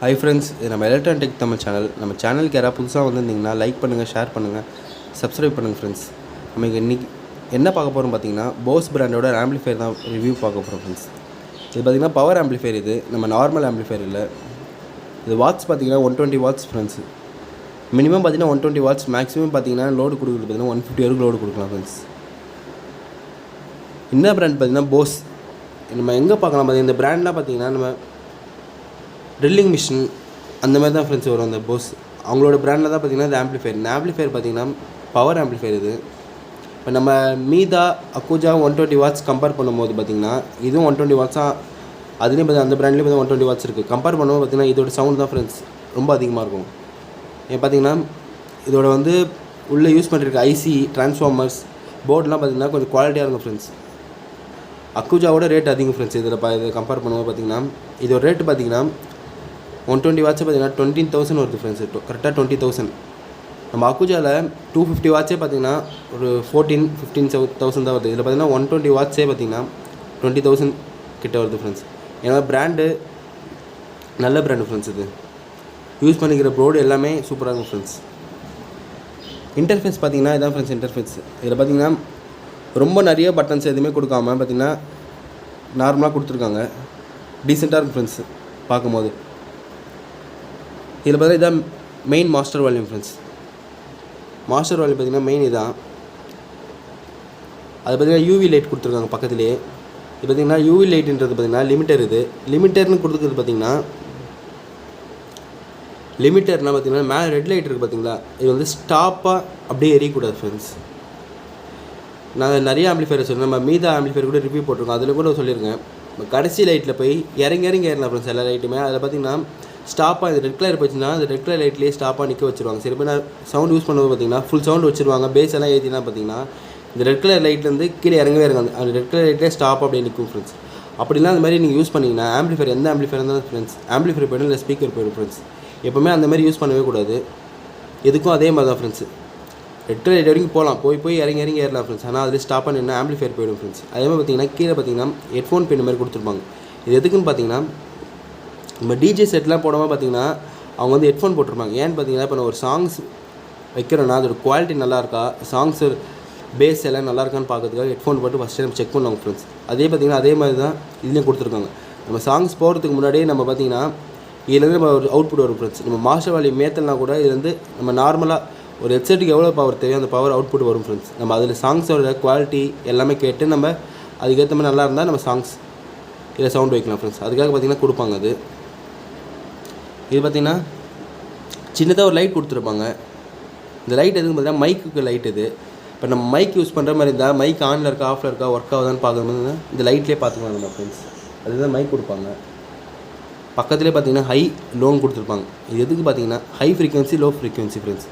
Hi friends, நம்ம electron tech Tamil channel. நம்ம சேனலுக்கு யாராவது புதுசாக வந்திருந்தீங்கன்னா லைக் பண்ணுங்கள், ஷேர் பண்ணுங்கள், சப்ஸ்கிரைப் பண்ணுங்கள் ஃப்ரெண்ட்ஸ். நம்ம இன்றைக்கி என்ன பார்க்க போகிறோம் பார்த்தீங்கன்னா, போஸ் பிராண்டோட ஆம்பிளிஃபையர் தான் ரிவ்யூ பார்க்க போகிறோம் ஃப்ரெண்ட்ஸ். இது பார்த்திங்கன்னா பவர் ஆம்பிளிஃபையர், இது நம்ம நார்மல் ஆம்பிளிஃபையர் இல்லை. இது வாட்ஸ் பார்த்திங்கன்னா 120 வாட்ஸ் ஃப்ரெண்ட்ஸ். மினிமம் பார்த்திங்கன்னா 120 வாட்ஸ், மேக்ஸிமம் பார்த்திங்கன்னா லோடு கொடுக்குறது பார்த்திங்கன்னா 150 வரைக்கும் லோடு கொடுக்கலாம் ஃப்ரெண்ட்ஸ். என்ன பிராண்ட் பார்த்திங்கன்னா போஸ். நம்ம எங்கே பார்க்கலாம் பார்த்தீங்கன்னா, இந்த பிராண்ட்லாம் பார்த்திங்கன்னா நம்ம ட்ரில்லிங் மிஷின் அந்த மாதிரி தான் ஃப்ரெண்ட்ஸ் வரும் அந்த போஸ். அவங்களோட பிராண்டில் தான் பார்த்திங்கன்னா இந்த ஆம்பிளிஃபையர் பார்த்திங்கன்னா பவர் ஆம்பிளிஃபையர். இது இப்போ நம்ம மீதா அக்குஜா 120 வாட்ஸ் கம்பேர் பண்ணும்போது பார்த்திங்கன்னா இதுவும் 120 வாட்ஸாக, அதுலேயும் பார்த்திங்கன்னா அந்த பிராண்ட்லேயும் பார்த்திங்கன்னா 120 வாட்ஸ் இருக்குது. கம்பேர் பண்ணும்போது பார்த்திங்கன்னா இதோட சவுண்ட் தான் ஃப்ரெண்ட்ஸ் ரொம்ப அதிகமாக இருக்கும். ஏன் பார்த்திங்கன்னா இதோட உள்ளே யூஸ் பண்ணிருக்க ஐசி டிரான்ஸ்ஃபார்மர்ஸ் போர்டெலாம் பார்த்திங்கன்னா கொஞ்சம் குவாலிட்டியாக இருக்கும் ஃப்ரெண்ட்ஸ். அக்குஜாவோட ரேட் அதிகம் ஃப்ரெண்ட்ஸ். இதை கம்பேர் பண்ணும்போது பார்த்திங்கன்னா இதோட ரேட்டு பார்த்திங்கன்னா 120 வாட்ஸே பார்த்திங்கன்னா 20,000 வருது ஃப்ரெண்ட்ஸ். கரெக்டாக 20,000. நம்ம அக்குஜாவில் 250 வாட்ஸே பார்த்திங்கன்னா ஒரு 14-15,000 தான் வருது. இதில் பார்த்திங்கன்னா 120 வாட்ஸே பார்த்திங்கன்னா 20,000 கிட்ட வருது ஃப்ரெண்ட்ஸ். ஏன்னா பிராண்டு நல்ல பிராண்டு ஃப்ரெண்ட்ஸ். இது யூஸ் பண்ணிக்கிற போர்டு எல்லாமே சூப்பராக இருக்கும் ஃப்ரெண்ட்ஸ். இன்டர்ஃபேஸ் பார்த்திங்கன்னா இதான் ஃப்ரெண்ட்ஸ் இன்டர்ஃபேஸ். இதில் பார்த்திங்கன்னா ரொம்ப நிறைய பட்டன்ஸ் எதுவுமே கொடுக்காமல் பார்த்திங்கன்னா நார்மலாக கொடுத்துருக்காங்க. டீசெண்டாக இருக்கும் ஃப்ரெண்ட்ஸ் பார்க்கும்போது. இதில் பார்த்தீங்கன்னா இதான் main master volume friends. Master volume பார்த்திங்கன்னா மெயின் இதான். அது பார்த்திங்கன்னா யூவி லைட் கொடுத்துருக்காங்க பக்கத்துலேயே. இது பார்த்திங்கன்னா யூவி லைட்டுன்றது பார்த்திங்கன்னா லிமிட்டர். இது லிமிட்டர்னு கொடுத்துருக்குறது பார்த்திங்கன்னா லிமிட்டர்னால் பார்த்திங்கன்னா மேலே ரெட் லைட் இருக்குது பார்த்திங்களா, இது ஸ்டாப்பாக அப்படியே எரியக்கூடாது ஃப்ரெண்ட்ஸ். நான் நிறைய ஆம்பிளிஃபையர் சொல்லுவேன், நம்ம மீதா ஆம்பிளிஃபையர் கூட ரிவ்யூ போட்டிருக்கோம், அதில் கூட சொல்லியிருக்கேன். கடைசி லைட்டில் போய் இறங்கி ஏறலாம் ஃப்ரெண்ட்ஸ் எல்லா லைட்டுமே. அதில் பார்த்திங்கன்னா ஸ்டாப்பாக இது ரெட் கலர் போச்சுன்னா அந்த ரெட் கலர் லைட்லேயே ஸ்டாப்பாக நிற்க வச்சுருவாங்க. சரி பேர் சவுண்ட் யூஸ் பண்ணும்போது பார்த்திங்கன்னா ஃபுல் சவுண்ட் வச்சுருவாங்க. பேஸ் எல்லாம் ஏற்றினா பார்த்திங்கன்னா இந்த ரெட் கலர் லைட்லேருந்து கீழே இறங்கவே இருக்காது. அந்த ரெட் கலர் லைட்லேயே ஸ்டாப் அப்படியே நிற்கும் ஃப்ரெண்ட்ஸ். அப்படிலாம் அந்த மாதிரி நீங்கள் யூஸ் பண்ணிங்கன்னா ஆம்பிளிஃபையர் எந்த ஆம்பிளிஃபையர் இருந்தாலும் ஃப்ரெண்ட்ஸ் ஆம்பிளிஃபையர் போய்டும், இல்லை ஸ்பீக்கர் போய்டும் ஃப்ரெண்ட்ஸ். எப்போவுமே அந்த மாதிரி யூஸ் பண்ணவே கூடாது. எதுக்கும் அதே மாதிரி தான் ஃப்ரெண்ட்ஸ். ரெட் கலர் லைட் வரைக்கும் போகலாம், போய் இறங்கி ஏறலாம் ஃப்ரெண்ட்ஸ். ஆனால் அதில் ஸ்டாப் பண்ணி என்ன ஆம்பிளிஃபையர் போய்டும் ஃப்ரெண்ட்ஸ். அதே மாதிரி பார்த்திங்கன்னா கீழே பார்த்திங்கன்னா ஹெட்ஃபோன் பின் மாதிரி கொடுத்துருப்பாங்க. இது எதுக்குன்னு பார்த்திங்கன்னா நம்ம டிஜே செட்லாம் போடாமல் பார்த்திங்கன்னா அவங்க ஹெட்ஃபோன் போட்டிருப்பாங்க. ஏன்னு பார்த்திங்கன்னா இப்போ நான் ஒரு சாங்ஸ் வைக்கிறோன்னா அதோட குவாலிட்டி நல்லா இருக்கா, சாங்ஸ் பேஸ் எல்லாம் நல்லா இருக்கான்னு பார்க்கறதுக்காக ஹெட்ஃபோன் போட்டு ஃபஸ்ட் டைம் செக் பண்ணுவாங்க ஃப்ரெண்ட்ஸ். பார்த்திங்கன்னா அதே மாதிரி தான் இதுலேயும் கொடுத்துருக்காங்க. நம்ம சாங்ஸ் போகிறதுக்கு முன்னாடியே நம்ம பார்த்திங்கன்னா இதுலேருந்து நம்ம ஒரு அவுட்புட் வரும் ஃப்ரெண்ட்ஸ். நம்ம மாஸ்டர் வால்யூம் மேத்தல்னா கூட இதுலேருந்து நம்ம நார்மலாக ஒரு ஹெட்செட்டுக்கு எவ்வளோ பவர் தேவையோ அந்த பவர் அவுட்புட் வரும் ஃப்ரெண்ட்ஸ். நம்ம அதில் சாங்ஸோட குவாலிட்டி எல்லாமே கேட்டு நம்ம அதுக்கேற்ற மாதிரி நல்லா இருந்தால் நம்ம சாங்ஸ் இதில் சவுண்ட் வைக்கலாம் ஃப்ரெண்ட்ஸ். அதுக்காக பார்த்திங்கன்னா கொடுப்பாங்க. இது பார்த்திங்கன்னா சின்னதாக ஒரு லைட் கொடுத்துருப்பாங்க. இந்த லைட் எதுன்னு பார்த்திங்கன்னா மைக்குக்கு லைட். இது இப்போ நம்ம மைக் யூஸ் பண்ணுற மாதிரி இருந்தால் மைக் ஆனில் இருக்கா ஆஃபில் இருக்கா ஒர்க் ஆகுதான்னு பார்க்கும்போது இந்த லைட்லேயே பார்த்துக்கலாம் நம்ம ஃப்ரெண்ட்ஸ். அதுதான் மைக் கொடுப்பாங்க. பக்கத்துலேயே பார்த்திங்கன்னா ஹை லோன் கொடுத்துருப்பாங்க. இது எதுக்கு பார்த்திங்கன்னா high frequency low frequency friends.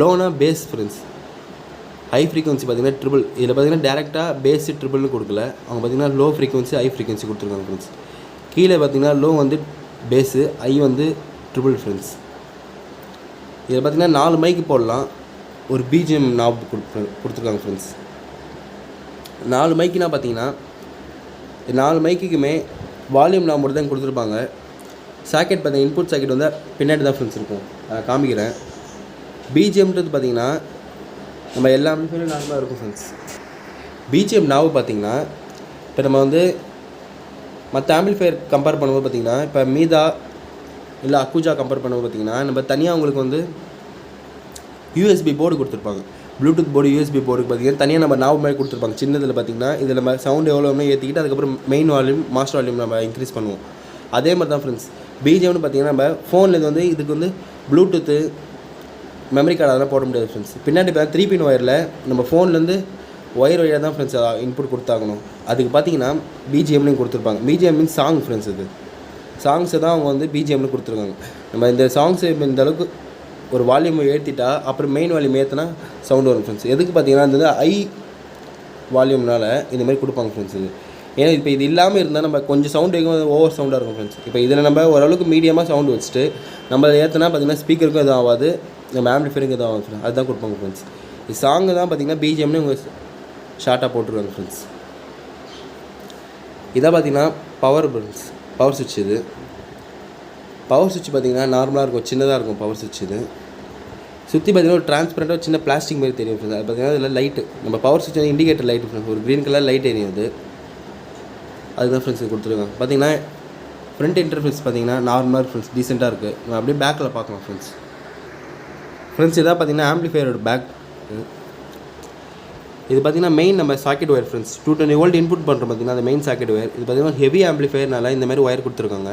லோனா பேஸ் ஃப்ரெண்ட்ஸ். ஹை ஃப்ரீக்வன்சி பார்த்திங்கன்னா ட்ரிபிள். இதில் பார்த்திங்கன்னா டேரெக்டாக பேஸு ட்ரிபிள்னு கொடுக்கல, அவங்க பார்த்திங்கன்னா லோ ஃப்ரீக்வன்சி ஹை ஃப்ரீக்வன்சி கொடுத்துருக்காங்க ஃப்ரெண்ட்ஸ். கீழே பார்த்திங்கன்னா low bass, high treble friends. இதில் பார்த்திங்கன்னா 4 மைக்கு போடலாம். ஒரு பிஜிஎம் நாப் கொடுத்துருக்காங்க ஃப்ரெண்ட்ஸ். 4 மைக்குனா பார்த்திங்கன்னா 4 மைக்குக்குமே வால்யூம் நாப் மட்டும் தான் கொடுத்துருப்பாங்க. சாக்கெட் பார்த்திங்கன்னா இன்புட் சாக்கெட் பின்னாடி தான் ஃப்ரெண்ட்ஸ் இருக்கும். அதை காமிக்கிறேன். பிஜிஎம்ன்றது பார்த்திங்கன்னா நம்ம எல்லா ஆம்பிளிஃபையரும் நார்மலாக இருக்கும் ஃப்ரெண்ட்ஸ். பிஜிஎம் நாவு பார்த்திங்கன்னா இப்போ நம்ம மற்ற ஆம்பிளிஃபையர் கம்பேர் பண்ணும்போது பார்த்திங்கன்னா இப்போ மீதா இல்லை அக்குஜா கம்பேர் பண்ணும்போது பார்த்திங்கன்னா நம்ம தனியாக அவங்களுக்கு யூஎஸ்பி போர்டு கொடுத்துருப்பாங்க. ப்ளூடூத் போர்டு யூஎஸ்பி போர்டுக்கு பார்த்திங்கன்னா தனியாக நம்ம நாவு மாதிரி கொடுத்துருப்பாங்க. சின்னதில் பார்த்திங்கன்னா இதில் நம்ம சவுண்ட் எவ்வளோமே ஏற்றிக்கிட்டு அதுக்கப்புறம் மெயின் வால்யூம் மாஸ்டர் வால்யூம் நம்ம இன்க்ரீஸ் பண்ணுவோம். அதே மாதிரி தான் ஃப்ரெண்ட்ஸ் பிஜிஎம்னு பார்த்திங்கன்னா நம்ம ஃபோனில் இதுக்கு ப்ளூடூத்து மெமரி கார்டு அதெல்லாம் போட முடியாது ஃப்ரெண்ட்ஸ். பின்னாடி இப்போ 3 பின் ஒயரில் நம்ம ஃபோன்லேருந்து ஒயர் வழியாக தான் ஃப்ரெண்ட்ஸ் இன்புட் கொடுத்தாகணும். அதுக்கு பார்த்திங்கன்னா பிஜிஎம்லையும் கொடுத்துருப்பாங்க. BGM means song friends. இது சாங்ஸை தான் அவங்க பிஜிஎம்னு கொடுத்துருக்காங்க. நம்ம இந்த சாங்ஸு இந்த அளவுக்கு ஒரு வால்யூம் ஏற்றிட்டா அப்புறம் மெயின் வால்யூம் ஏற்றினா சவுண்டு வரும் ஃப்ரெண்ட்ஸ். எதுக்கு பார்த்திங்கன்னா ஹை வால்யூம்னால் இந்த மாதிரி கொடுப்பாங்க ஃப்ரெண்ட்ஸ். ஏன்னா இப்போ இது இல்லாமல் இருந்தால் நம்ம கொஞ்சம் சவுண்ட் வைக்கும் ஓவர் சவுண்டாக இருக்கும் ஃப்ரெண்ட்ஸ். இப்போ இதில் நம்ம ஓரளவுக்கு மீடியமாக சவுண்டு வச்சுட்டு நம்ம ஏற்றினா பார்த்திங்கன்னா ஸ்பீக்கருக்கும் எதுவும் ஆகாது, நம்ம ஆம்பிளிஃபையருக்கு எதுவும் ஆகும் ஃப்ரெண்ட்ஸ். அதுதான் கொடுப்பாங்க ஃப்ரெண்ட்ஸ். இது சாங்கு தான் பார்த்திங்கன்னா பிஜிஎம்னு உங்கள் ஷார்ட்டாக போட்டுருவாங்க ஃப்ரெண்ட்ஸ். இதான் பார்த்திங்கன்னா பவர் சுவிட்ச். இது பவர் சுவிட்ச் பார்த்திங்கன்னா நார்மலாக இருக்கும், சின்னதாக இருக்கும் பவர் சுவிட்ச். இது சுற்றி பார்த்திங்கன்னா ஒரு டிரான்ஸ்பரண்ட்டாக சின்ன பிளாஸ்டிக் மாதிரி தெரியும் ஃப்ரெண்ட்ஸ். அது பார்த்திங்கன்னா அதில் லைட்டு, நம்ம பவர் சுவிட்ச் வந்து இண்டிகேட்டர் லைட்டு ஃப்ரெண்ட்ஸ், ஒரு க்ரீன் கலர் லைட் எரியும் அது. அதுதான் ஃப்ரெண்ட்ஸ் இது கொடுத்துருக்காங்க. பார்த்திங்கன்னா ஃப்ரண்ட் இன்டர்ஃபேஸ் பார்த்திங்கன்னா நார்மலாக ஃப்ரெண்ட்ஸ், டீசெண்டாக இருக்குது. நம்ம அப்படியே பேக்கில் பார்க்கலாம் ஃப்ரெண்ட்ஸ். இதான் பார்த்திங்கன்னா ஆம்பிளிஃபையரோட பேக். இது பார்த்திங்கன்னா மெயின் நம்ம socket wire friends. 220 volt input பண்ணுறோம் பார்த்திங்கன்னா அது மெயின் சாக்கெட் ஒயர். இது பார்த்திங்கன்னா ஹெவி ஆம்பிளிஃபையர்னால இந்த மாதிரி ஒயர் கொடுத்துருக்காங்க.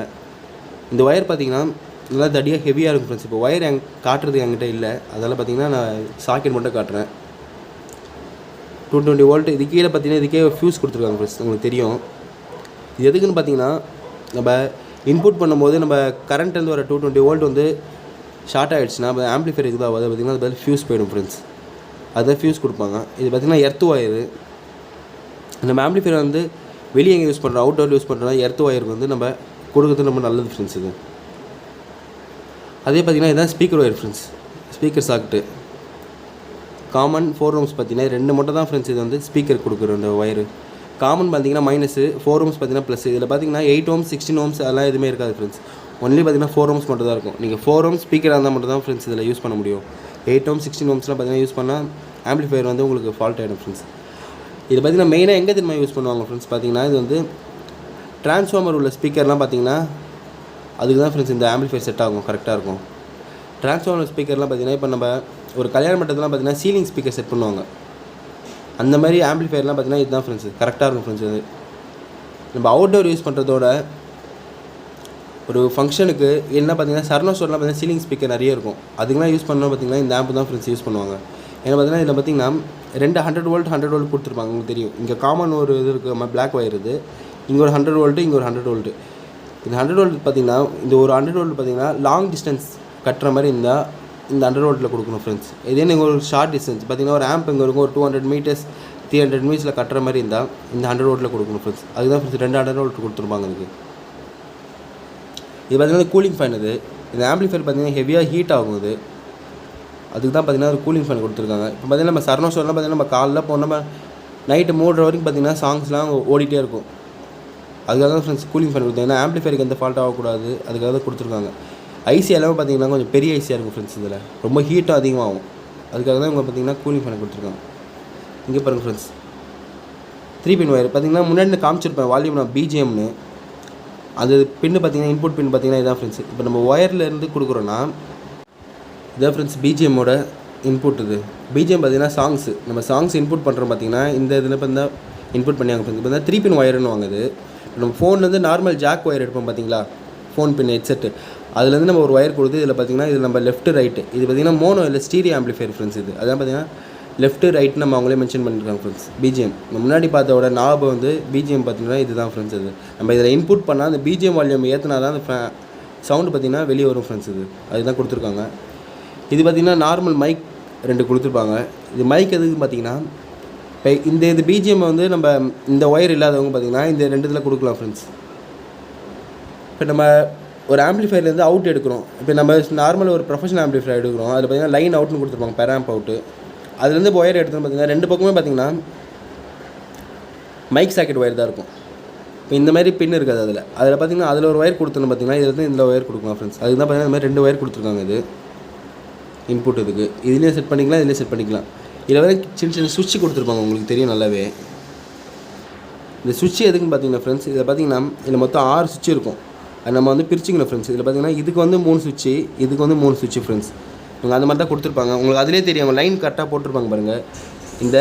இந்த ஒயர் பார்த்திங்கன்னா நல்லா தடியாக ஹெவியாக இருக்கும் ஃப்ரெண்ட்ஸ். இப்போ ஒயர் காட்டுறது என்கிட்ட இல்லை, அதனால் பார்த்திங்கன்னா நான் சாக்கெட் மட்டும் காட்டுறேன். 220 வோல்ட். இது கீழே பார்த்திங்கன்னா இதுக்கே ஃபியூஸ் கொடுத்துருக்காங்க ஃப்ரெண்ட்ஸ், உங்களுக்கு தெரியும். இது எதுக்குன்னு பார்த்திங்கன்னா நம்ம இன்புட் பண்ணும்போது நம்ம கரண்ட்லேருந்து வர 220 வோல்ட் வந்து ஷார்ட் ஆகிடுச்சுன்னா நம்ம ஆம்பிளிஃபையர் இதுதான் ஆகுது பார்த்திங்கன்னா அது பதில் ஃபியூஸ் போயிடும் ஃப்ரெண்ட்ஸ். அதுதான் ஃபியூஸ் கொடுப்பாங்க. இது பார்த்திங்கன்னா எர்த் ஒயரு. நம்ம ஆம்பிளிஃபையர் வந்து வெளியே எங்கே யூஸ் பண்ணுறோம், அவுட்டோர் யூஸ் பண்ணுறோம்னா எர்த் ஒயருக்கு வந்து நம்ம கொடுக்குறது ரொம்ப நல்லது ஃப்ரெண்ட்ஸ். இது அதே பார்த்திங்கன்னா இதுதான் speaker wire friends, speaker socket. Common 4 rooms பார்த்திங்கன்னா 2 மட்டும் தான் ஃப்ரெண்ட்ஸ் இது வந்து ஸ்பீக்கர் கொடுக்குற இந்த ஒயரு. காமன் பார்த்திங்கன்னா மைனஸு, 4 ரூம்ஸ் பார்த்திங்கன்னா ப்ளஸ். இதில் பார்த்திங்கன்னா 8 ஓம்ஸ் 16 ஓம்ஸ் அதெல்லாம் எதுவுமே இருக்காது ஃப்ரெண்ட்ஸ். ஒன்லி பார்த்திங்கன்னா 4 ரூம்ஸ் மட்டும் தான் இருக்கும். நீங்கள் 4 ரூம்ஸ் ஸ்பீக்கராக இருந்தால் மட்டும் தான் ஃப்ரெண்ட்ஸ் இதில் யூஸ் பண்ண முடியும். 8 ஓம்ஸ் 16 ஓம்ஸ்லாம் பார்த்திங்கன்னா யூஸ் பண்ணால் ஆம்பிளிஃபையர் வந்து உங்களுக்கு ஃபால்ட் ஆகிடும் ஃப்ரெண்ட்ஸ். இது பார்த்திங்கன்னா மெயினாக எங்கே திரும்ப யூஸ் பண்ணுவாங்க ஃப்ரெண்ட்ஸ் பார்த்திங்கன்னா இது வந்து ட்ரான்ஸ்ஃபார்மர் உள்ள ஸ்பீக்கர்லாம் பார்த்திங்கன்னா அதுக்கு தான் ஃப்ரெண்ட்ஸ் இந்த ஆம்பிளிஃபையர் செட் ஆகும், கரெக்டாக இருக்கும். ட்ரான்ஸ்ஃபார்மர் ஸ்பீக்கர்லாம் பார்த்திங்கன்னா இப்போ நம்ம ஒரு கல்யாண மட்டத்துலாம் பார்த்திங்கன்னா சீலிங் ஸ்பீக்கர் செட் பண்ணுவாங்க. அந்த மாதிரி ஆம்பிளிஃபையர்லாம் பார்த்திங்கன்னா இதுதான் ஃப்ரெண்ட்ஸ், கரெக்டாக இருக்கும் ஃப்ரெண்ட்ஸ். அது நம்ம அவுட்டோர் யூஸ் பண்ணுறதோட ஒரு ஃபங்க்ஷனுக்கு என்ன பார்த்திங்கன்னா சரணோ ஸ்டோர்லாம் பார்த்திங்கன்னா சீலிங் ஸ்பீக்கர் நிறைய இருக்கும். அதுக்கெலாம் யூஸ் பண்ணோம் பார்த்திங்கன்னா இந்த ஆம்பு தான் ஃப்ரெண்ட்ஸ் யூஸ் பண்ணுவாங்க. ஏன்னா பார்த்திங்கன்னா இதில் பார்த்திங்கன்னா 2 100 வோல்ட் 100 வோல்ட் கொடுத்துருப்பாங்க, உங்களுக்கு தெரியும். இங்கே காமன் ஒரு இது இருக்குது, பிளாக் ஒயர். இது இங்கே ஒரு 100 வோல்ட்டு, இங்கே ஒரு 100 வோல்ட்டு. இந்த 100 வோல்ட் பார்த்திங்கன்னா இந்த ஒரு 100 வோல்ட் பார்த்திங்கன்னா லாங் டிஸ்டன்ஸ் கட்டுற மாதிரி இருந்தால் இந்த 100 வோல்ட்டில் கொடுக்கணும் ஃப்ரெண்ட்ஸ். இதே நீங்கள் ஒரு ஷார்ட் டிஸ்டன்ஸ் பார்த்திங்கன்னா ஒரு ஆம்ப் இங்கே இருக்கும், ஒரு 200 மீட்டர்ஸ் 300 மீட்டர்ஸில் கட்டுற மாதிரி இருந்தால் இந்த 100 வோல்ட்டில் கொடுக்கணும் ஃப்ரெண்ட்ஸ். அதுதான் ஃப்ரெண்ட்ஸ் 2 100 வோல்ட் கொடுத்துருப்பாங்க இதுக்கு. இது பார்த்திங்கன்னா கூலிங் ஃபேன். இது இந்த ஆம்பிளிஃபையர் பார்த்திங்கன்னா ஹெவியாக ஹீட் ஆகும். இது அதுக்கு தான் பார்த்திங்கன்னா ஒரு கூலிங் ஃபேன் கொடுத்துருக்காங்க. இப்போ பார்த்திங்கன்னா நம்ம சரணோ ஸ்டோர்லாம் பார்த்திங்கன்னா நம்ம காலைல போனோம் நைட்டு 3 வரைக்கும் பார்த்திங்கன்னா சாங்ஸ்லாம் ஓடிட்டே இருக்கும். அதுக்காக தான் ஃப்ரெண்ட்ஸ் கூலிங் ஃபேன் கொடுத்தாங்க. ஏன்னா ஆம்பிளிஃபையருக்கு எந்த ஃபால்ட் ஆகக்கூடாது, அதுக்காக தான் கொடுத்துருக்காங்க. ஐசி எல்லாமே பார்த்திங்கன்னா கொஞ்சம் பெரிய ஐசியாக இருக்கும் ஃப்ரெண்ட்ஸ். இதில் ரொம்ப ஹீட்டும் அதிகமாகும், அதுக்காக தான் இவங்க பார்த்திங்கன்னா கூலிங் ஃபேனை கொடுத்துருக்காங்க. இங்கே பாருங்கள் ஃப்ரெண்ட்ஸ், 3 பின் ஒயர் பார்த்திங்கன்னா முன்னாடி காமிச்சிருப்பேன் வால்யூம் நான் பிஜிஎம்னு. அது பின்னு பார்த்திங்கன்னா இன்புட் பின் பார்த்திங்கன்னா இதான் ஃப்ரெண்ட்ஸ். இப்போ நம்ம ஒயர்லேருந்து கொடுக்குறோன்னா இதான் ஃப்ரெண்ட்ஸ் பிஜிஎம்மோட இன்புட். இது பிஜிஎம் பார்த்திங்கன்னா சாங்ஸு, நம்ம சாங்ஸ் இன்புட் பண்ணுறோம் பார்த்திங்கன்னா இந்த இதில் பார்த்தீங்கன்னா இன்புட் பண்ணியாங்க ஃப்ரெண்ட்ஸ். இப்போ தான் 3 பின் ஒயர்னு வாங்குது. நம்ம ஃபோன்லேருந்து நார்மல் ஜாக் ஒயர் எடுப்போம் பார்த்திங்களா, ஃபோன் பின் ஹெட்செட்டு, அதுலேருந்து நம்ம ஒரு ஒயர் கொடுத்து இதில் பார்த்திங்கன்னா இது நம்ம லெஃப்ட் ரைட்டு. இது பார்த்திங்கன்னா மோனோ இல்லை ஸ்டீரியோ ஆம்பிளிஃபையர் ஃப்ரெண்ட்ஸ். இது அதான் பார்த்திங்கன்னா லெஃப்ட்டு ரைட் நம்ம அவங்களே மென்ஷன் பண்ணியிருக்காங்க ஃப்ரெண்ட்ஸ். பிஜிஎம் நம்ம முன்னாடி பார்த்தோட நாப வந்து பிஜிஎம் பார்த்திங்கன்னா இதுதான் ஃப்ரெண்ட்ஸ். இது நம்ம இதில் இன்புட் பண்ணால் அந்த பிஜிஎம் வால்யூம் ஏற்றினா தான் அந்த சவுண்டு பார்த்திங்கன்னா வெளியே வரும் ஃப்ரெண்ட்ஸ். இது அதுதான் கொடுத்துருக்காங்க. இது பார்த்திங்கன்னா நார்மல் மைக் 2 கொடுத்துருப்பாங்க. இது மைக் எதுக்கு பார்த்திங்கன்னா இப்போ இது பிஜிஎம் வந்து நம்ம இந்த ஒயர் இல்லாதவங்க பார்த்திங்கன்னா இந்த 2 இதில் கொடுக்கலாம் ஃப்ரெண்ட்ஸ். இப்போ நம்ம ஒரு ஆம்பிளிஃபையர்லேருந்து அவுட் எடுக்கிறோம். இப்போ நம்ம நார்மல் ஒரு ப்ரொஃபஷனல் ஆம்பிளிஃபையர் எடுக்கிறோம், அதில் பார்த்திங்கன்னா லைன் அவுட்னு கொடுத்துருப்பாங்க, பெராம்ப் அவுட்டு. அதுலேருந்து ஒயர் எடுத்துன்னு பார்த்திங்கன்னா 2 பக்கமே பார்த்திங்கன்னா மைக் சாக்கெட் ஒயர் தான் இருக்கும். இப்போ இந்த மாதிரி பின் இருக்காது அதில் பார்த்திங்கன்னா அதில் ஒரு ஒயர் கொடுத்தோன்னு பார்த்திங்கன்னா இதில் வந்து இந்த ஒயர் கொடுக்கலாம் ஃப்ரெண்ட்ஸ். அதுக்கு தான் பார்த்திங்கன்னா இந்த மாதிரி 2 ஒயர் கொடுத்துருக்காங்க. இது இன்புட் இதுக்கு இதுலேயே செட் பண்ணிக்கலாம், இதுலேயே செட் பண்ணிக்கலாம். இதில் வந்து சின்ன சின்ன சுவிட்ச் கொடுத்துருப்பாங்க, உங்களுக்கு தெரியும் நல்லாவே. இந்த சுவிட்ச் எதுக்குன்னு பார்த்தீங்கன்னா ஃப்ரெண்ட்ஸ், இதில் பார்த்திங்கன்னா இதில் மொத்தம் 6 சுவிட்ச் இருக்கும். அது நம்ம வந்து பிரிச்சிக்கணும் ஃப்ரெண்ட்ஸ். இதில் பார்த்திங்கன்னா இதுக்கு வந்து 3 சுவிட்சு, இதுக்கு வந்து 3 சுவிட்சு ஃப்ரெண்ட்ஸ். இவங்க அந்த மாதிரி தான் கொடுத்துருப்பாங்க. உங்களுக்கு அதிலே தெரியும், லைன் கரெக்டாக போட்டிருப்பாங்க பாருங்கள். இந்த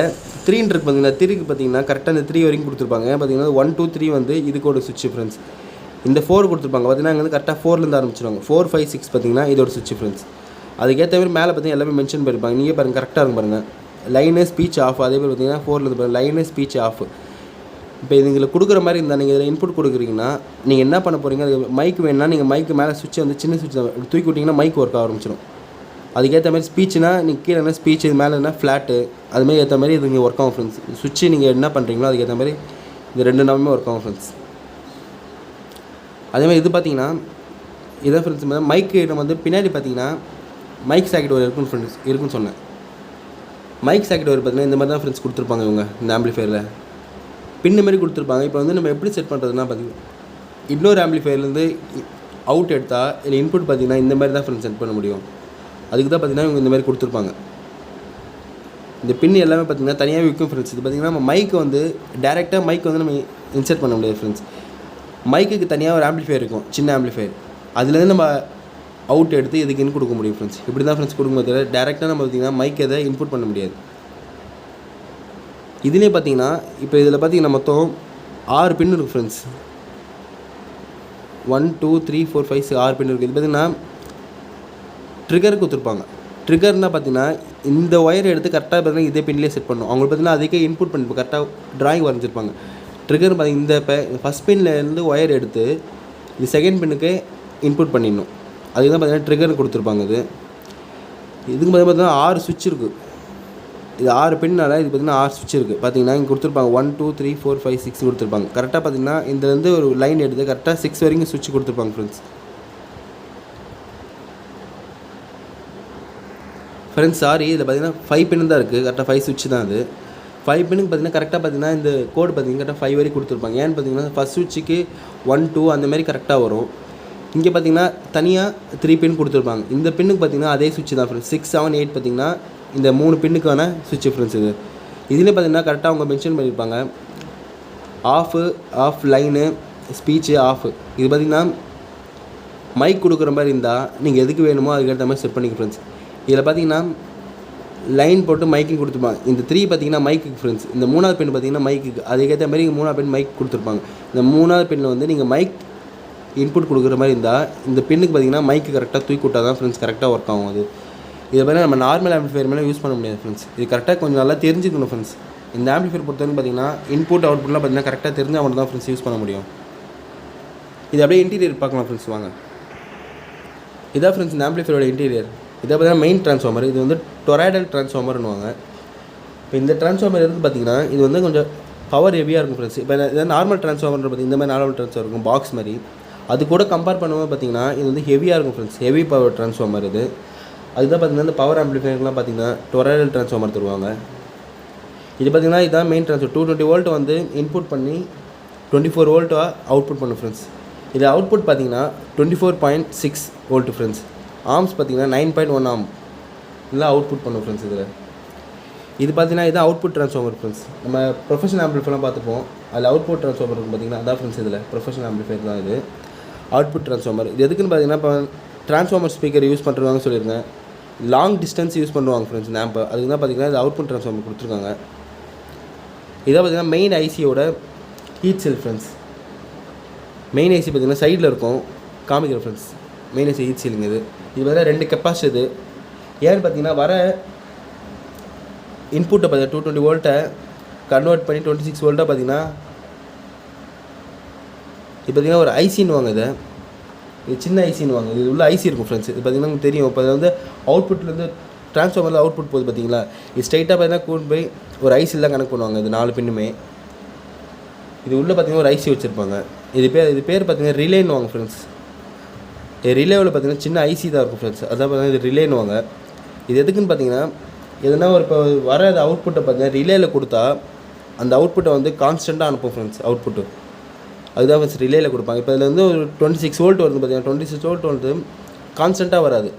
3 இருக்கு பார்த்திங்கன்னா, 3க்கு பார்த்திங்கன்னா கரெக்டாக இந்த 3 வரைக்கும் கொடுத்துருப்பாங்க. பார்த்திங்கன்னா 1 2 3 வந்து இதுக்கு ஒரு சுவிட்ச் ஃப்ரெண்ட்ஸ். இந்த 4 கொடுத்துருப்பாங்க பார்த்திங்கன்னா இங்கே வந்து கரெக்டாக 4லேருந்து ஆரம்பிச்சிடுவாங்க. 4 5 6 பார்த்திங்கன்னா இதோட சுவிட்ச் ஃப்ரெண்ட்ஸ். அதுக்கேற்ற மாதிரி மேலே பார்த்திங்கன்னா எல்லாமே மென்ஷன் பண்ணியிருப்பாங்க. நீங்கள் பாருங்கள் கரெக்டாக இருக்கும் பாருங்கள். லைனு ஸ்பீச் ஆஃப், அதே மாதிரி பார்த்திங்கன்னா 4லேருந்து பாருங்கள் லைனு ஸ்பீச் ஆஃப். இப்போ இதுங்களை கொடுக்குற மாதிரி இருந்தால் நீங்கள் இதில் இன்புட் கொடுக்குறீங்கன்னா நீங்கள் என்ன பண்ண போகிறீங்க, அது மைக் வேணுன்னா நீங்கள் மைக்கு மேலே சுவிட்ச் வந்து சின்ன சுவிட்ச் தூக்கி விட்டிங்கன்னா மைக் ஒர்க் ஆரம்பிச்சிடும். அதுக்கேற்ற மாதிரி ஸ்பீச்சுனா நீங்கள் கீழே என்ன ஸ்பீச், இது மேலே என்ன ஃப்ளாட்டு, அதுமாதிரி ஏற்ற மாதிரி இது நீங்கள் ஒர்க் ஆகும் ஃப்ரெண்ட்ஸ். சுவிட்சு நீங்கள் என்ன பண்ணுறீங்களோ அதுக்கேற்ற மாதிரி இது 2 நாளுமே ஒர்க் ஆகும் ஃப்ரெண்ட்ஸ். அதேமாதிரி இது பார்த்திங்கன்னா இதான் ஃப்ரெண்ட்ஸ். மைக்கு நம்ம வந்து பின்னாடி பார்த்திங்கன்னா மைக் சாக்கெட் ஒரு இருக்குன்னு சொன்னேன். மைக் சாக்கெட் ஒரு பார்த்திங்கன்னா இந்த மாதிரி தான் ஃப்ரெண்ட்ஸ் கொடுத்துருப்பாங்க இவங்க இந்த ஆம்பிளிஃபையரில் பின்னு மாதிரி கொடுத்துருப்பாங்க. இப்போ வந்து நம்ம எப்படி செட் பண்ணுறதுனா பார்த்திங்கன்னா இன்னொரு ஆம்பிளிஃபையர்லேருந்து அவுட் எடுத்தால் இல்லை இன்புட் பார்த்திங்கன்னா இந்த மாதிரி தான் ஃப்ரெண்ட்ஸ் செட் பண்ண முடியும். அதுக்கு தான் பார்த்திங்கன்னா இவங்க இந்த மாதிரி கொடுத்துருப்பாங்க. இந்த பின் எல்லாமே பார்த்திங்கன்னா தனியாக விற்கும் ஃப்ரெண்ட்ஸ். இது பார்த்திங்கன்னா நம்ம மைக்கு வந்து டேரெக்டாக மைக் வந்து நம்ம இன்சர்ட் பண்ண முடியாது ஃப்ரெண்ட்ஸ். மைக்குக்கு தனியாக ஒரு ஆம்ப்ளிஃபையர் இருக்கும், சின்ன ஆம்ப்ளிஃபையர். அதுலேருந்து நம்ம அவுட் எடுத்து இதுக்கு இன் கொடுக்க முடியும் ஃப்ரெண்ட்ஸ். இப்படி தான் ஃப்ரெண்ட்ஸ் கொடுக்கும்போது தவிர டேரெக்டாக நம்ம பார்த்திங்கன்னா மைக் எதை இன்புட் பண்ண முடியாது. இதுலேயே பார்த்திங்கன்னா இப்போ இதில் பார்த்திங்கன்னா மொத்தம் 6 பின் இருக்குது ஃப்ரெண்ட்ஸ். 1 2 3 4 5 6 பின் இருக்குது. இது பார்த்திங்கன்னா ட்ரிகர் கொடுத்துருப்பாங்க. ட்ரிகர்னால் பார்த்திங்கன்னா இந்த ஒயரை எடுத்து கரெக்டாக பார்த்திங்கன்னா இதே பின்லேயே செட் பண்ணணும். அவங்களுக்கு பார்த்திங்கன்னா அதுக்கே இன்புட் பண்ணி கரெக்டாக ட்ராயிங் வரைஞ்சிருப்பாங்க. ட்ரிகர் பார்த்திங்கன்னா இந்த ஃபஸ்ட் பின்லேருந்து ஒயர் எடுத்து இது செகண்ட் பின்னுக்கு இன்புட் பண்ணிடணும். அதுக்கு தான் பார்த்திங்கன்னா ட்ரிகர் கொடுத்துருப்பாங்க. இதுக்கு பார்த்திங்கன்னா 6 சுவிட்ச் இருக்குது. இது 6 பின்னால் இது பார்த்திங்கன்னா 6 சுவிட்ச் இருக்குது. பார்த்திங்கன்னா இங்கே கொடுத்துருப்பாங்க 1 2 3 4 5 6 கொடுத்துருப்பாங்க. கரெக்டாக பார்த்திங்கன்னா இதுலேருந்து ஒரு லைன் எடுத்து கரெக்டாக 6 வரைக்கும் சுவிட்ச் கொடுத்துருப்பாங்க ஃப்ரெண்ட்ஸ். சாரி, இதில் பார்த்திங்கன்னா 5 பின்னு தான் இருக்குது. கரெக்டாக 5 சுவிட்ச் தான் அது. 5 பின்னுக்கு பார்த்திங்கன்னா கரெக்டாக பார்த்திங்கன்னா இந்த கோடு பார்த்திங்கன்னா கரெக்டாக 5 வரைக்கும் கொடுத்துருப்பாங்க. ஏன்னு பார்த்திங்கன்னா ஃபஸ்ட் சுவிட்சுக்கு 1 2 அந்தமாதிரி கரெக்டாக வரும். இங்கே பார்த்திங்கன்னா தனியாக 3 பின் கொடுத்துருப்பாங்க. இந்த பின்னுக்கு பார்த்திங்கன்னா அதே சுவிட்ச் தான் ஃப்ரெண்ட்ஸ். 6 7 8 பார்த்திங்கன்னா இந்த 3 பின்னுக்கான சுவிட்ச் ஃப்ரெண்ட்ஸ். இதில் பார்த்திங்கன்னா கரெக்டாக அவங்க மென்ஷன் பண்ணியிருப்பாங்க ஆஃப் லைனு ஸ்பீச்சு ஆஃப். இது பார்த்திங்கன்னா மைக் கொடுக்குற மாதிரி இருந்தால் நீங்கள் எதுக்கு வேணுமோ அதுக்கேற்ற மாதிரி செட் பண்ணிக்க ஃப்ரெண்ட்ஸ். இதில் பார்த்திங்கன்னா லைன் போட்டு மைக்கிங் கொடுத்துருப்பாங்க. இந்த 3 பார்த்திங்கன்னா மைக்குக்கு ஃப்ரெண்ட்ஸ். இந்த 3வது பின் பார்த்திங்கன்னா மைக்குக்கு. அதுக்கேற்ற மாதிரி 3வது பின் மைக் கொடுத்துருப்பாங்க. இந்த 3வது பின்னில் வந்து நீங்கள் மைக் இன்புட் கொடுக்குற மாதிரி இருந்தால் இந்த பின்னுக்கு பார்த்திங்கன்னா மைக்கு கரெக்டாக தூக்கி விட்டால் தான் ஃப்ரெண்ட்ஸ் கரெக்டாக ஒர்க் ஆகும். அது இதை பார்த்திங்கன்னா நம்ம நார்மல் ஆம்ப்ளிஃபையர் மேலே யூஸ் பண்ண முடியாது ஃப்ரெண்ட்ஸ். இது கரெக்டாக கொஞ்சம் நல்லா தெரிஞ்சுக்கணும் ஃப்ரெண்ட்ஸ். இந்த ஆம்ப்ளிஃபையர் பொறுத்தவரைக்கும் பார்த்திங்கன்னா இன்புட் அவுட்புட்லாம் பார்த்திங்கன்னா கரெக்டாக தெரிஞ்சால் மட்டும் தான் ஃப்ரெண்ட்ஸ் யூஸ் பண்ண முடியும். இது அப்படியே இன்டீரியர் பார்க்கலாம் ஃப்ரெண்ட்ஸ். வாங்க, இதான் ஃப்ரெண்ட்ஸ் இந்த ஆம்ப்ளிஃபையரோட இன்டீரியர். இதை பார்த்திங்கன்னா மெயின் ட்ரான்ஸ்ஃபார்மர். இது வந்து டொராய்டல் ட்ரான்ஸ்ஃபார்மர்னுவாங்க. இப்போ இந்த ட்ரான்ஸ்ஃபார்மர் எதுக்கு பார்த்திங்கன்னா இது வந்து கொஞ்சம் பவர் ஹெவியாக இருக்கும் ஃப்ரெண்ட்ஸ். இப்போ இதான் நார்மல் ட்ரான்ஸ்ஃபார்மர் பார்த்திங்கன்னா இந்த மாதிரி நார்மல் ட்ரான்ஸ்ஃபார்மர் இருக்கும் பாக்ஸ் மாதிரி. அது கூட கம்பேர் பண்ணும்போது பார்த்திங்கன்னா இது வந்து ஹெவியாக இருக்கும் ஃப்ரெண்ட்ஸ். ஹெவி பவர் ட்ரான்ஸ்ஃபார்மர் இது. அதுதான் பார்த்திங்கன்னா இந்த பவர் ஆம்ப்ளிஃபையர்லாம் பார்த்திங்கன்னா டொராய்டல் ட்ரான்ஸ்ஃபார்மர் தருவாங்க. இது பார்த்திங்கன்னா இதுதான் மெயின் ட்ரான்ஸ்ஃபார்மர். 220 வோல்ட் வந்து இன்புட் பண்ணி 24 வோல்ட்டாக அவுட்புட் பண்ணும் ஃப்ரெண்ட்ஸ். இது அவுட்புட் பார்த்திங்கன்னா 24.6 வோல்ட் ஃப்ரெண்ட்ஸ். ஆர்ம்ஸ் பார்த்திங்கன்னா 9.1 ஆர்ம் இல்லை அவுட்புட் பண்ணும் ஃப்ரெண்ட்ஸ். இது பார்த்திங்கன்னா இதுதான் அவுட்புட் ட்ரான்ஸ்ஃபார்மர் ஃப்ரெண்ட்ஸ். நம்ம ப்ரொஃபஷனல் ஆம்ப்ளிஃபையர்லாம் பார்த்துப்போம். அதில் அவுட்புட் ட்ரான்ஸ்ஃபார்மர் இருக்கும் பார்த்திங்கன்னா அதான் ஃப்ரெண்ட்ஸ். இதில் ப்ரொஃபஷனல் ஆம்ப்ளிஃபையர் தான் இது அவுட்புட் ட்ரான்ஸ்ஃபார்மர். இது எதுக்குன்னு பார்த்திங்கன்னா இப்போ ட்ரான்ஸ்ஃபார்மர் ஸ்பீக்கர் யூஸ் பண்ணுறாங்க சொல்லியிருங்க. லாங் டிஸ்டன்ஸ் யூஸ் பண்ணுவாங்க ஃப்ரெண்ட்ஸ் இந்த ஆம்பை. அதுக்கு தான் பார்த்திங்கன்னா இது அவுட்புட் ட்ரான்ஸ்ஃபார்மர் கொடுத்துருக்காங்க. இதான் பார்த்திங்கன்னா மெயின் ஐசியோட ஹீட் செல் ஃப்ரெண்ட்ஸ். மெயின் ஐசி பார்த்திங்கன்னா சைடில் இருக்கும் காமிக்கிற ஃப்ரெண்ட்ஸ். மெயின் ஐசி ஹீட் செல்லுங்க. இது பார்த்திங்கன்னா 2 கெப்பாசிட்டி. இது ஏன்னு பார்த்திங்கன்னா வர இன்புட்டை பார்த்திங்கன்னா 220 வோல்ட்டை கன்வெர்ட் பண்ணி 26 வோல்ட்டாக பார்த்திங்கன்னா இது பார்த்திங்கன்னா ஒரு ஐசின்னு வாங்க. இது சின்ன ஐசின்னு வாங்க. இது உள்ள ஐசி இருக்கும் ஃப்ரெண்ட்ஸ். இது பார்த்திங்கன்னா உங்களுக்கு தெரியும். இப்போ வந்து அவுட்புட்லேருந்து ட்ரான்ஸ்ஃபார்மரில் அவுட்புட் போகுது பார்த்திங்களா. இது ஸ்ட்ரைட்டாக பார்த்திங்கன்னா கூட்டு போய் ஒரு ஐசியில் தான் கனெக்ட் பண்ணுவாங்க. இது 4 பின்னுமே. இது உள்ளே பார்த்திங்கன்னா ஒரு ஐசி வச்சுருப்பாங்க. இது பேர் பார்த்திங்கன்னா ரிலேன்னு வாங்க ஃப்ரெண்ட்ஸ். ரிலேவில் பார்த்திங்கன்னா சின்ன ஐசி தான் இருக்கும் ஃப்ரெண்ட்ஸ். அதான் பார்த்திங்கன்னா இது ரிலேன்னு வாங்க. இது எதுக்குன்னு பார்த்திங்கன்னா எதுனா ஒரு இப்போ வர அவுட்புட்டை பார்த்திங்கன்னா ரிலேயில் கொடுத்தா அந்த அவுட்புட்டை வந்து கான்ஸ்டண்ட்டாக அனுப்பும் ஃப்ரெண்ட்ஸ். அவுட்புட்டு அதுதான் ஃப்ரெண்ட்ஸ் ரிலேயில் கொடுப்பாங்க. இப்போ இதில் வந்து ஒரு 26 வோல்ட் வருது பார்த்திங்கன்னா. 26 வோல்ட் வந்து கான்ஸ்டண்ட்டாக வராது.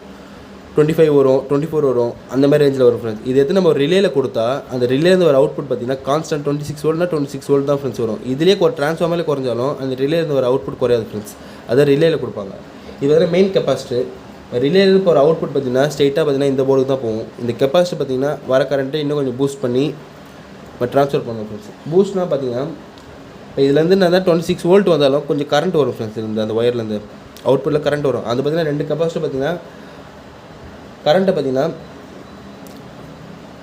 25 வரும், 24 வரும், அந்த மாதிரி ரேஞ்சில் வரும் ஃப்ரெண்ட்ஸ். இது எடுத்து நம்ம ஒரு ரிலேயில் கொடுத்தா அந்த ரிலேருந்து வர அவுட்புட் பார்த்திங்கன்னா கான்ஸ்டன்ட் 26 வோல்ட்னா 26 வோல்ட் தான் ஃப்ரெண்ட்ஸ் வரும். இதுலேயே ஒரு ட்ரான்ஸ்ஃபார்மரில் குறைஞ்சாலும் அந்த ரிலேருந்து வர அவுட்புட் குறையாது ஃப்ரெண்ட்ஸ். அதை ரிலேயில் கொடுப்பாங்க. இது வந்து மெயின் கெப்பாசிட்டி. ரிலேயில் போகிற அவுட்புட் பார்த்திங்கன்னா ஸ்ட்ரெயிட்டாக பார்த்திங்கன்னா இந்த போர்டுக்கு தான் போகும். இந்த கெப்பாசிட்டி பார்த்திங்கன்னா வர கரண்ட்டை இன்னும் கொஞ்சம் பூஸ்ட் பண்ணி ட்ரான்ஸ்ஃபர் பண்ணுவோம் ஃப்ரெண்ட்ஸ். பூஸ்ட்னால் பார்த்திங்கன்னா இப்போ இதுலேருந்து நான் தான் 26 வோல்ட் வந்தாலும் கொஞ்சம் கரண்ட் வரும் ஃப்ரெண்ட்ஸ். அந்த ஒயர்லேருந்து அவுட்புட்டில் கரண்ட் வரும். அது பார்த்திங்கன்னா 2 கெப்பாசிட்டி பார்த்திங்கன்னா கரண்ட்டை பார்த்திங்கன்னா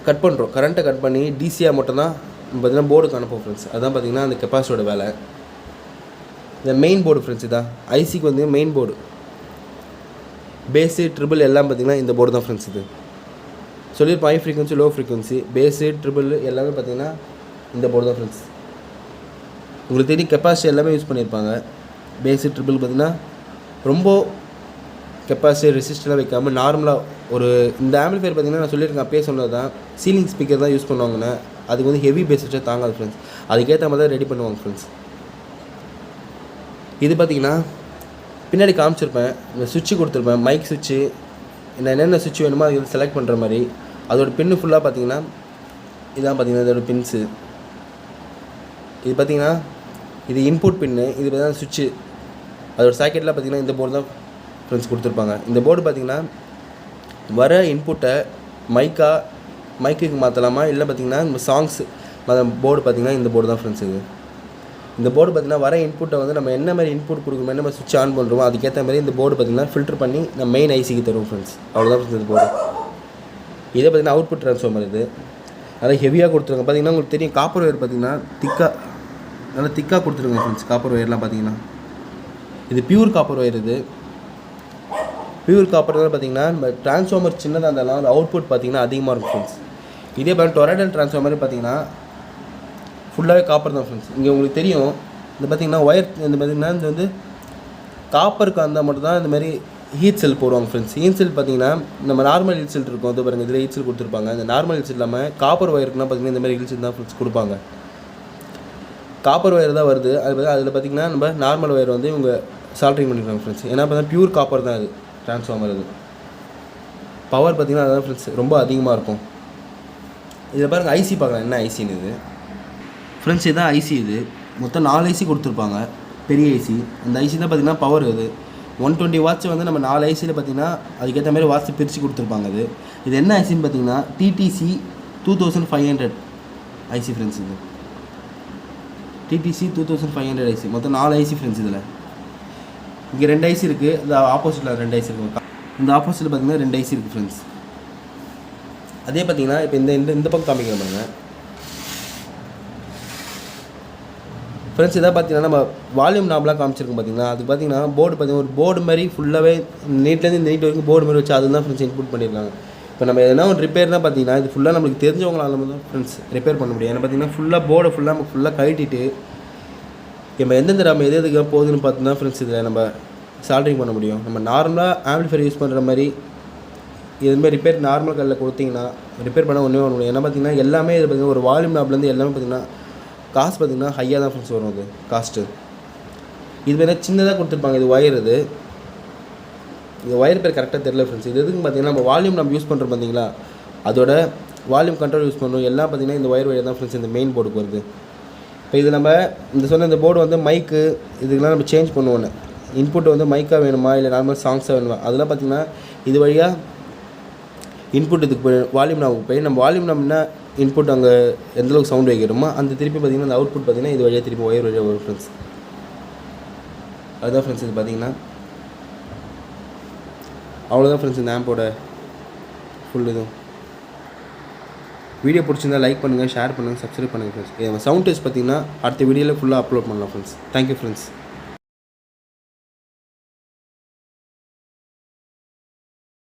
கட் பண்ணுறோம். கரண்ட்டை கட் பண்ணி டிசியாக மட்டும் தான் பார்த்திங்கன்னா போர்டுக்கு அனுப்போம் ஃப்ரெண்ட்ஸ். அதுதான் பார்த்திங்கன்னா அந்த கெப்பாசிட்டியோட வேலை. இந்த மெயின் போர்டு ஃப்ரெண்ட்ஸ். இதான் ஐசிக்கு வந்து மெயின் போர்டு. பேஸு ட்ரிபிள் எல்லாம் பார்த்திங்கன்னா இந்த போர்டு தான் ஃப்ரெண்ட்ஸ். இது சொல்லியிருப்போம் high frequency low frequency base triple எல்லாமே பார்த்திங்கன்னா இந்த போர்டு தான் ஃப்ரெண்ட்ஸ். உங்களுக்கு தெரியும் கெப்பாசிட்டி எல்லாமே யூஸ் பண்ணியிருப்பாங்க. பேஸு ட்ரிபிள் பார்த்திங்கன்னா ரொம்ப கெப்பாசிட்டி ரெசிஸ்டெலாம் வைக்காமல் நார்மலாக ஒரு இந்த ஆம்பிளிஃபையர் பார்த்திங்கன்னா நான் சொல்லியிருக்கேன் அப்பயே சொன்னது தான். சீலிங் ஸ்பீக்கர் தான் யூஸ் பண்ணுவாங்கன்னு. அதுக்கு வந்து ஹெவி பேஸ் வச்சா தாங்காது ஃப்ரெண்ட்ஸ். அதுக்கேற்ற மாதிரி தான் ரெடி பண்ணுவாங்க ஃப்ரெண்ட்ஸ். இது பார்த்திங்கன்னா பின்னாடி காமிச்சிருப்பேன், இந்த சுவிட்சு கொடுத்துருப்பேன், மைக் சுவிட்சு, என்னென்ன சுவிட்ச் வேணுமோ அது செலக்ட் பண்ணுற மாதிரி. அதோட பின்னு ஃபுல்லாக பார்த்தீங்கன்னா இதான் பார்த்தீங்கன்னா இதோட பின்ஸு. இது பார்த்தீங்கன்னா இது இன்புட் பின்னு, இது பார்த்தீங்கன்னா சுவிட்சு. அதோட சாக்கெட்டில் பார்த்தீங்கன்னா இந்த போர்டு தான் ஃப்ரெண்ட்ஸ் கொடுத்துருப்பாங்க. இந்த போர்டு பார்த்தீங்கன்னா வர இன்புட்டை மைக்குக்கு மாற்றலாமா, இல்லை பார்த்தீங்கன்னா இந்த சாங்ஸ் போர்டு பார்த்தீங்கன்னா இந்த போர்டு தான் ஃப்ரெண்ட்ஸ். இந்த போர்டு பார்த்தீங்கன்னா வர இன்புட்டை வந்து நம்ம என்ன மாதிரி இன்புட் கொடுக்குறோமோ, என்ன மாதிரி சுவிட்ச் ஆன் பண்ணுறோமோ அதுக்கேற்ற மாதிரி இந்த போர்டு பார்த்தீங்கன்னா ஃபில்டர் பண்ணி நம்ம மெயின் ஐசிக்கு தரும் ஃப்ரெண்ட்ஸ். அவ்வளோதான் ஃப்ரெண்ட்ஸ் இந்த போர்டு. இதே பார்த்தீங்கன்னா அவுட்புட் ட்ரான்ஸ்ஃபார்மர். இது நல்லா ஹெவியாக கொடுத்துருங்க. பார்த்தீங்கன்னா உங்களுக்கு தெரியும், காப்பர் ஒயர் பார்த்தீங்கன்னா நல்லா திக்காக கொடுத்துருங்க ஃப்ரெண்ட்ஸ். காப்பர் ஒயர்லாம் பார்த்தீங்கன்னா இது பியூர் காப்பர் ஒயர். இது பியூர் காப்பர் தான் பார்த்தீங்கன்னா நம்ம ட்ரான்ஸ்ஃபார்மர் சின்னதாக இருந்தாலும் அவுட்புட் பார்த்தீங்கன்னா அதிகமாக இருக்கும் ஃப்ரெண்ட்ஸ். இதே மாதிரி டொராய்டல் ட்ரான்ஸ்ஃபார்மர் பார்த்தீங்கன்னா ஃபுல்லாகவே காப்பர் தான் ஃப்ரெண்ட்ஸ். இங்கே உங்களுக்கு தெரியும், இந்த பார்த்தீங்கன்னா ஒயர் இந்த பார்த்தீங்கன்னா இது வந்து காப்பருக்கு வந்தால் மட்டும் தான் இந்த மாதிரி ஹீட் செல் போடுவாங்க ஃப்ரெண்ட்ஸ். ஹீட் செல் பார்த்தீங்கன்னா நம்ம நார்மல் ஹீட் செல் இருக்கும், அது பாருங்கள் இதில் ஹீட் செல் கொடுத்துருப்பாங்க. இந்த நார்மல் ஹீட் செல் இல்லாமல் காப்பர் ஒயருக்குனா பார்த்தீங்கன்னா இந்த மாதிரி ஹீட் செல் தான் ஃப்ரெண்ட்ஸ் கொடுப்பாங்க. காப்பர் ஒயர் தான் வருது. அதில் பார்த்தீங்கன்னா நம்ம நார்மல் ஒயர் வந்து இவங்க சால்ட்ரிங் பண்ணியிருக்காங்க ஃப்ரெண்ட்ஸ். ஏன்னா பார்த்தா பியூர் காப்பர் தான் இது ட்ரான்ஸ்ஃபார்மர். இது பவர் பார்த்தீங்கன்னா அதுதான் ஃப்ரெண்ட்ஸ் ரொம்ப அதிகமாக இருக்கும். இதில் பாருங்கள் ஐசி பார்க்கலாம், என்ன ஐசின்னு இது ஃப்ரெண்ட்ஸ். இதுதான் ஐசி. இது மொத்தம் 4 ஐசி கொடுத்துருப்பாங்க, பெரிய ஐசி. அந்த ஐசி தான் பார்த்திங்கன்னா பவர். இது 120 வாட்ஸ் வந்து நம்ம 4 ஐசியில் பார்த்திங்கன்னா அதுக்கேற்ற மாதிரி வாட்ஸ் பிரித்து கொடுத்துருப்பாங்க. இது என்ன ஐசின்னு பார்த்தீங்கன்னா டிடிசி 2500 ஐசி ஃப்ரெண்ட்ஸ். இது டிடிசி 2500 ஐசி, மொத்தம் 4 ஐசி ஃப்ரெண்ட்ஸ். இதில் இங்கே 2 ஐசி இருக்குது, இந்த ஆப்போசிட்டில் 2 ஐசி இருக்குது. இந்த ஆப்போசிட்டில் பார்த்திங்கன்னா 2 ஐசி இருக்குது ஃப்ரெண்ட்ஸ். அதே பார்த்திங்கன்னா இப்போ இந்த பக்கம் காமிக்கிற பாருங்க ஃப்ரெண்ட்ஸ். இதாக பார்த்தீங்கன்னா நம்ம வால்யூம் நாப்லாம் காமிச்சிருக்கோம் பார்த்தீங்கன்னா, அது பார்த்தீங்கன்னா போர்டு பார்த்தீங்கன்னா ஒரு போர்டு மாதிரி ஃபுல்லாகவே நீட்லேருந்து இந்த நீட் வரைக்கும் போர்டு மாதிரி வச்சு அதுதான் ஃப்ரெண்ட்ஸ் இன்புட் பண்ணியிருக்காங்க. இப்போ நம்ம எதனா ஒரு ரிப்பேர்னா பார்த்தீங்கன்னா இது ஃபுல்லாக நம்மளுக்கு தெரிஞ்சவங்களால தான் ஃப்ரெண்ட்ஸ் ரிப்பேர் பண்ண முடியும். ஏன்னா பார்த்தீங்கன்னா ஃபுல்லாக போர்டை ஃபுல்லாக நம்ம ஃபுல்லாக கழட்டிட்டு நம்ம எந்தெந்த நம்ம எதுக்காக போகுதுன்னு பார்த்தோம்னா ஃப்ரெண்ட்ஸ் இதில் நம்ம சால்ட்ரிங் பண்ண முடியும். நம்ம நார்மலாக ஆம்பிளிஃபையர் யூஸ் பண்ணுற மாதிரி இதுமாதிரி ரிப்பேர் நார்மல் கல்லில் கொடுத்தீங்கன்னா ரிப்பேர் பண்ண ஒன்றே பண்ண முடியும். ஏன்னா பார்த்தீங்கன்னா எல்லாமே இது பார்த்தீங்கன்னா ஒரு வால்யூம் நாப்லேருந்து எல்லாமே பார்த்தீங்கன்னா காசு பார்த்திங்கன்னா ஹையாக தான் ஃப்ரெண்ட்ஸ் வரும். அது காஸ்ட்டு இது வேணால் சின்னதாக கொடுத்துருப்பாங்க. இது ஒயர், இது ஒயர் பேர் கரெக்டாக தெரியல ஃப்ரெண்ட்ஸ். இது எதுக்கு பார்த்தீங்கன்னா நம்ம வால்யூம் நம்ம யூஸ் பண்ணுறோம் பார்த்தீங்களா, அதோட வால்யூம் கண்ட்ரோல் யூஸ் பண்ணுறோம். எல்லாம் பார்த்தீங்கன்னா இந்த ஒயர் தான் ஃப்ரெண்ட்ஸ் இந்த மெயின் போர்டுக்கு வருது. இப்போ இது நம்ம இந்த போர்டு வந்து மைக்கு இதுக்கெல்லாம் நம்ம சேஞ்ச் பண்ணுவோன்னு, இன்புட் வந்து மைக்காக வேணுமா இல்லை நார்மல் சாங்ஸாக வேணுமா, அதெல்லாம் பார்த்திங்கன்னா இது வழியாக இன்புட் இதுக்கு போய் வால்யூம் நாவுக்கு போய் நம்ம வால்யூம் நம்ம என்ன இன்புட் அங்கே எந்தளவுக்கு சவுண்ட் வைக்கிறோமோ அந்த திருப்பி பார்த்திங்கன்னா அந்த அவுட்புட் பார்த்திங்கன்னா இது வழியாக திருப்பி ஒயர் வழியாக வரும் ஃப்ரெண்ட்ஸ். அதுதான் ஃப்ரெண்ட்ஸ் இது பார்த்திங்கன்னா அவ்வளோதான் ஃப்ரெண்ட்ஸ் இந்த ஆம்போட ஃபுல் இதுவும். வீடியோ பிடிச்சிருந்தா லைக் பண்ணுங்கள், ஷேர் பண்ணுங்கள், சப்ஸ்கிரைப் பண்ணுங்கள் ஃப்ரெண்ட்ஸ். சவுண்ட் டெஸ்ட் பார்த்திங்கன்னா அடுத்த வீடியோவில் ஃபுல்லாக அப்லோட் பண்ணலாம் ஃப்ரெண்ட்ஸ். Thank you friends.